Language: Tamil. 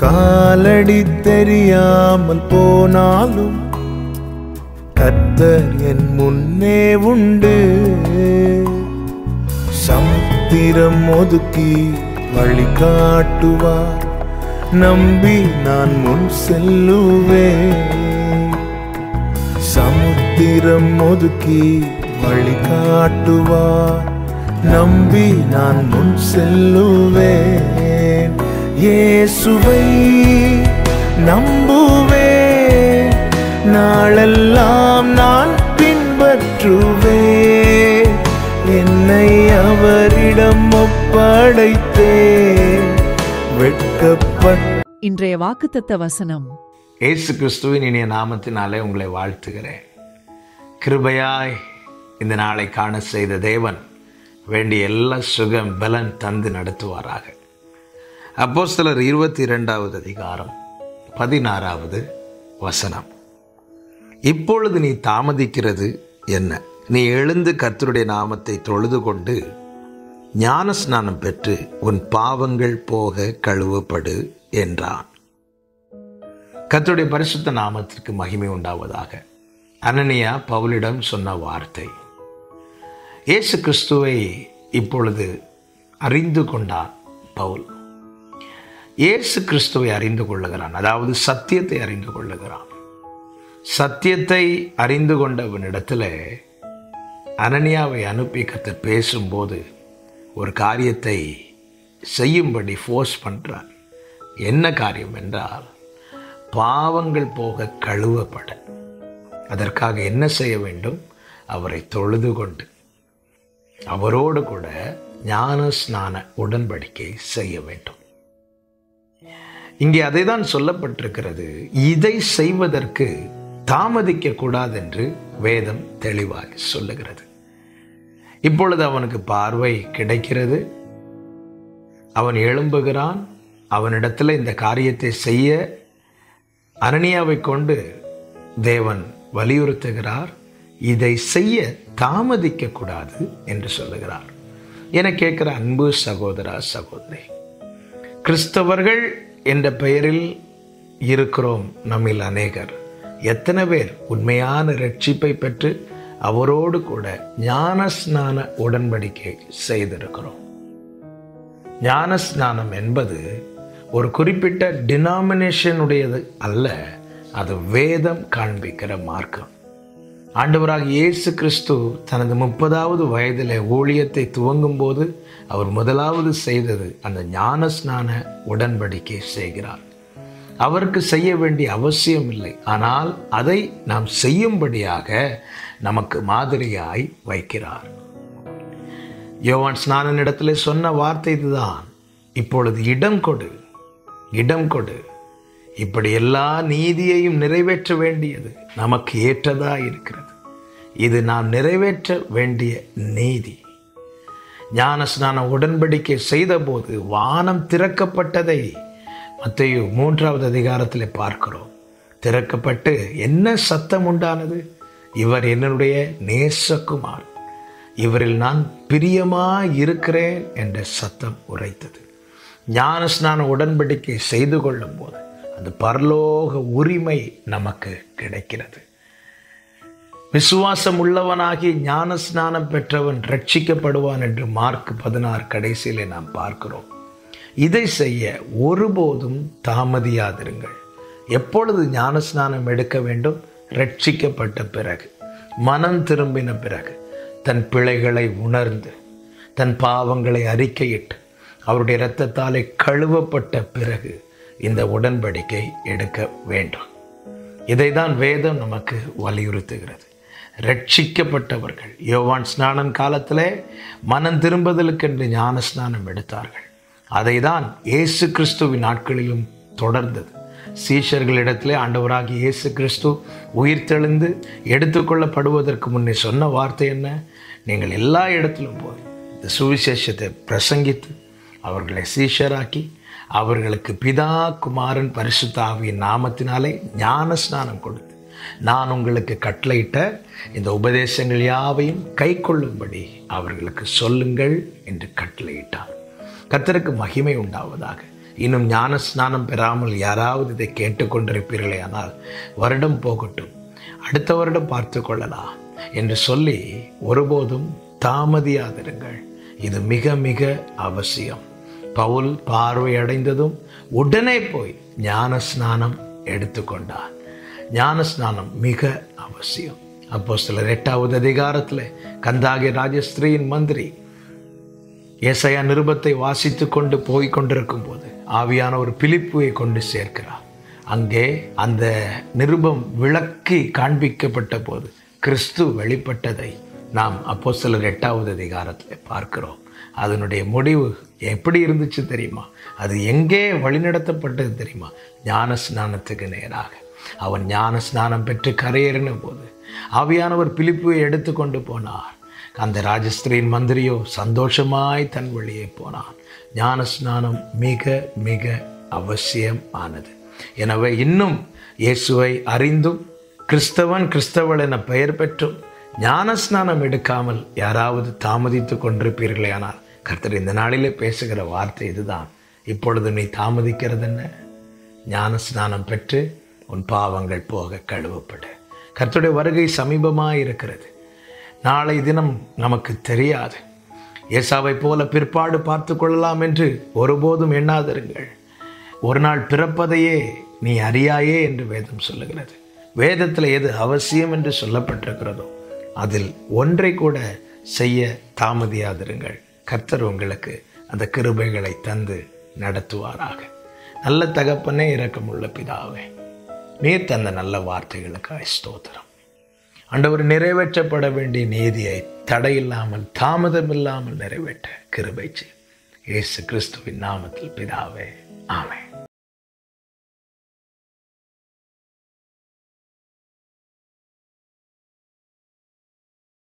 காலடி தெரியாமல் போனாலும் கர்த்தர் என் முன்னே உண்டு. சமுத்திரம் ஒதுக்கி வழி காட்டுவார், நம்பி நான் முன் செல்லுவேன். சமுத்திரம் ஒதுக்கி வழி காட்டுவார், நம்பி நான் முன் செல்லுவேன். இயேசுவை நம்புவேன், நாளெல்லாம் நான் பின்பற்றுவேன். என்னை அவரிடம் ஒப்படைத்தேன், வெட்கப்பட்ட. இன்றைய வாக்குத்தத்த வசனம். இயேசு கிறிஸ்துவின் இனிய நாமத்தினாலே உங்களை வாழ்த்துகிறேன். கிருபையாய் இந்த நாளை காண செய்த தேவன் வேண்டிய எல்லா சுகம் பலன் தந்து நடத்துவாராக. அப்போஸ்தலர் 22வது அதிகாரம் 16வது வசனம். இப்பொழுது நீ தாமதிக்கிறது என்ன? நீ எழுந்து கர்த்தருடைய நாமத்தை தொழுது கொண்டு ஞான ஸ்நானம் பெற்று உன் பாவங்கள் போக கழுவப்படு என்றான். கர்த்தருடைய பரிசுத்த நாமத்திற்கு மகிமை உண்டாவதாக. அனனியா பவுலிடம் சொன்ன வார்த்தை. இயேசு கிறிஸ்துவை இப்பொழுது அறிந்து கொண்டான் பவுல். இயேசு கிறிஸ்துவை அறிந்து கொள்ளுகிறான், அதாவது சத்தியத்தை அறிந்து கொள்ளுகிறான். சத்தியத்தை அறிந்து கொண்டவனிடத்தில் அனனியாவை அனுப்பி கர்த்தர் பேசும்போது ஒரு காரியத்தை செய்யும்படி ஃபோர்ஸ் பண்ணுறார். என்ன காரியம் என்றால், பாவங்கள் போக கழுவப்பட. அதற்காக என்ன செய்ய வேண்டும்? அவரை தொழுது கொண்டு அவரோடு கூட ஞான ஸ்நான உடன்படிக்கை செய்ய வேண்டும். இங்கே அதை தான் சொல்லப்பட்டிருக்கிறது. இதை செய்வதற்கு தாமதிக்க கூடாது என்று வேதம் தெளிவாக சொல்லுகிறது. இப்பொழுது அவனுக்கு பார்வை கிடைக்கிறது, அவன் எழும்புகிறான். அவனிடத்தில் இந்த காரியத்தை செய்ய அனனியாவை கொண்டு தேவன் வலியுறுத்துகிறார். இதை செய்ய தாமதிக்க கூடாது என்று சொல்லுகிறார். என கேட்கிற அன்பு சகோதரா சகோதரி, கிறிஸ்தவர்கள் என்ற பெயரில் இருக்கிறோம் நம்மில் அநேகர். எத்தனை பேர் உண்மையான ரட்சிப்பை பெற்று அவரோடு கூட ஞான ஸ்நான உடன்படிக்கை செய்திருக்கிறோம்? ஞான ஸ்நானம் என்பது ஒரு குறிப்பிட்ட டினாமினேஷனுடையது அல்ல, அது வேதம் காண்பிக்கிற மார்க்கம். ஆண்டவராக இயேசு கிறிஸ்து தனது 30வது வயதில் ஊழியத்தை துவங்கும் போது அவர் முதலாவது செய்தது அந்த ஞான ஸ்நான உடன்படிக்கை செய்கிறார். அவருக்கு செய்ய வேண்டிய அவசியம் இல்லை, ஆனால் அதை நாம் செய்யும்படியாக நமக்கு மாதிரியாய் வைக்கிறார். யோவான் ஸ்நானனிடத்திலே சொன்ன வார்த்தை இதுதான், இப்பொழுது இடம் கொடு, இடம் கொடு. இப்படி எல்லா நீதியையும் நிறைவேற்ற வேண்டியது நமக்கு ஏற்றதா இருக்கிறது. இது நாம் நிறைவேற்ற வேண்டிய நீதி. ஞான ஸ்நான உடன்படிக்கை செய்த போது வானம் திறக்கப்பட்டதை மத்தேயு 3வது அதிகாரத்தில் பார்க்கிறோம். திறக்கப்பட்டு என்ன சத்தம் உண்டானது? இவர் என்னுடைய நேசகுமார், இவரில் நான் பிரியமாய் இருக்கிறேன் என்ற சத்தம் உரைத்தது. ஞான ஸ்நான உடன்படிக்கை செய்து கொள்ளும் போது அந்த பரலோக உரிமை நமக்கு கிடைக்கிறது. விசுவாசம் உள்ளவனாகி ஞான ஸ்நானம் பெற்றவன் ரட்சிக்கப்படுவான் என்று மார்க் 16 கடைசியிலே நாம் பார்க்கிறோம். இதை செய்ய ஒருபோதும் தாமதியாதிருங்கள். எப்பொழுது ஞான ஸ்நானம் எடுக்க வேண்டும்? ரட்சிக்கப்பட்ட பிறகு, மனம் திரும்பின பிறகு, தன் பிழைகளை உணர்ந்து தன் பாவங்களை அறிக்கையிட்டு அவருடைய இரத்தத்தாலே கழுவப்பட்ட பிறகு இந்த உடன்படிக்கை எடுக்க வேண்டும். இதைதான் வேதம் நமக்கு வலியுறுத்துகிறது. ரட்சிக்கப்பட்டவர்கள் யோவான் ஸ்நானன் காலத்திலே மனம் திரும்புதலுக்கென்று ஞான ஸ்நானம் எடுத்தார்கள். அதை தான் இயேசு கிறிஸ்துவின் நாட்களிலும் தொடர்ந்தது. சீஷர்களிடத்திலே ஆண்டவராகிய இயேசு கிறிஸ்து உயிர்த்தெழுந்து எடுத்துக்கொள்ளப்படுவதற்கு முன்னே சொன்ன வார்த்தை என்ன? நீங்கள் எல்லா இடத்திலும் போய் இந்த சுவிசேஷத்தை பிரசங்கித்து அவர்களை சீஷராக்கி அவர்களுக்கு பிதா குமாரன் பரிசுத்த ஆவியின் நாமத்தினாலே ஞான ஸ்நானம் கொடுத்து நான் உங்களுக்கு கட்டளையிட்ட இந்த உபதேசங்கள் யாவையும் கை கொள்ளும்படி அவர்களுக்கு சொல்லுங்கள் என்று கட்டளையிட்டார். கர்த்தருக்கு மகிமை உண்டாவதாக. இன்னும் ஞான ஸ்நானம் பெறாமல் யாராவது இதை கேட்டுக்கொண்டிருப்பீர்களே, ஆனால் வருடம் போகட்டும், அடுத்த வருடம் பார்த்து கொள்ளலாம் என்று சொல்லி ஒருபோதும் தாமதியாதிருங்கள். இது மிக மிக அவசியம். பவுல் பார்வை அடைந்ததும் உடனே போய் ஞான ஸ்நானம் எடுத்துக்கொண்டார். ஞான ஸ்நானம் மிக அவசியம். அப்போஸ்தலர் 8வது அதிகாரத்தில் கந்தாகிய ராஜஸ்திரியின் மந்திரி ஏசாயா நிருபத்தை வாசித்து கொண்டு போய் கொண்டிருக்கும் போது ஆவியானவர் பிலிப்புவை கொண்டு சேர்க்கிறார். அங்கே அந்த நிருபம் விளக்கி காண்பிக்கப்பட்ட போது கிறிஸ்து வெளிப்பட்டதை நாம் அப்போஸ்தலர் 8வது அதிகாரத்தில் பார்க்கிறோம். அதனுடைய முடிவு எப்படி இருந்துச்சு தெரியுமா? அது எங்கே வழிநடத்தப்பட்டது தெரியுமா? ஞான ஸ்நானத்துக்கு நேராக. அவன் ஞான ஸ்நானம் பெற்று கரையேறின போது ஆவியானவர் பிலிப்புவை எடுத்து கொண்டு போனார். அந்த ராஜஸ்திரியின் மந்திரியோ சந்தோஷமாய் தன் வழியே போனான். ஞான ஸ்நானம் மிக மிக அவசியம் ஆனது. எனவே இன்னும் இயேசுவை அறிந்தும் கிறிஸ்தவள் என பெயர் பெற்றும் ஞான ஸ்நானம் எடுக்காமல் யாராவது தாமதித்து கொண்டிருப்பீர்களே, ஆனால் கர்த்தர் இந்த நாளிலே பேசுகிற வார்த்தை இதுதான். இப்பொழுது நீ தாமதிக்கிறது என்ன? ஞான ஸ்நானம் பெற்று உன் பாவங்கள் போக கழுவப்படு. கர்த்தருடைய வருகை சமீபமாக இருக்கிறது. நாளை தினம் நமக்கு தெரியாது. ஏசாவை போல பிற்பாடு பார்த்து கொள்ளலாம் என்று ஒருபோதும் எண்ணாதிருங்கள். ஒரு நாள் பிறப்பதையே நீ அறியாயே என்று வேதம் சொல்லுகிறது. வேதத்தில் எது அவசியம் என்று சொல்லப்பட்டிருக்கிறதோ அதில் ஒன்றை கூட செய்ய தாமதியாதிருங்கள். கர்த்தர் உங்களுக்கு அந்த கிருபைகளை தந்து நடத்துவாராக. நல்ல தகப்பனே, இரக்கமுள்ள பிதாவே, நீர் தந்த நல்ல வார்த்தைகளுக்காக ஸ்தோத்திரம். ஆண்டவர், நிறைவேற்றப்பட வேண்டிய நீதியை தடையில்லாமல் தாமதமில்லாமல் நிறைவேற்ற கிருபை செய். இயேசு கிறிஸ்துவின் நாமத்தில் பிதாவே, ஆமென்.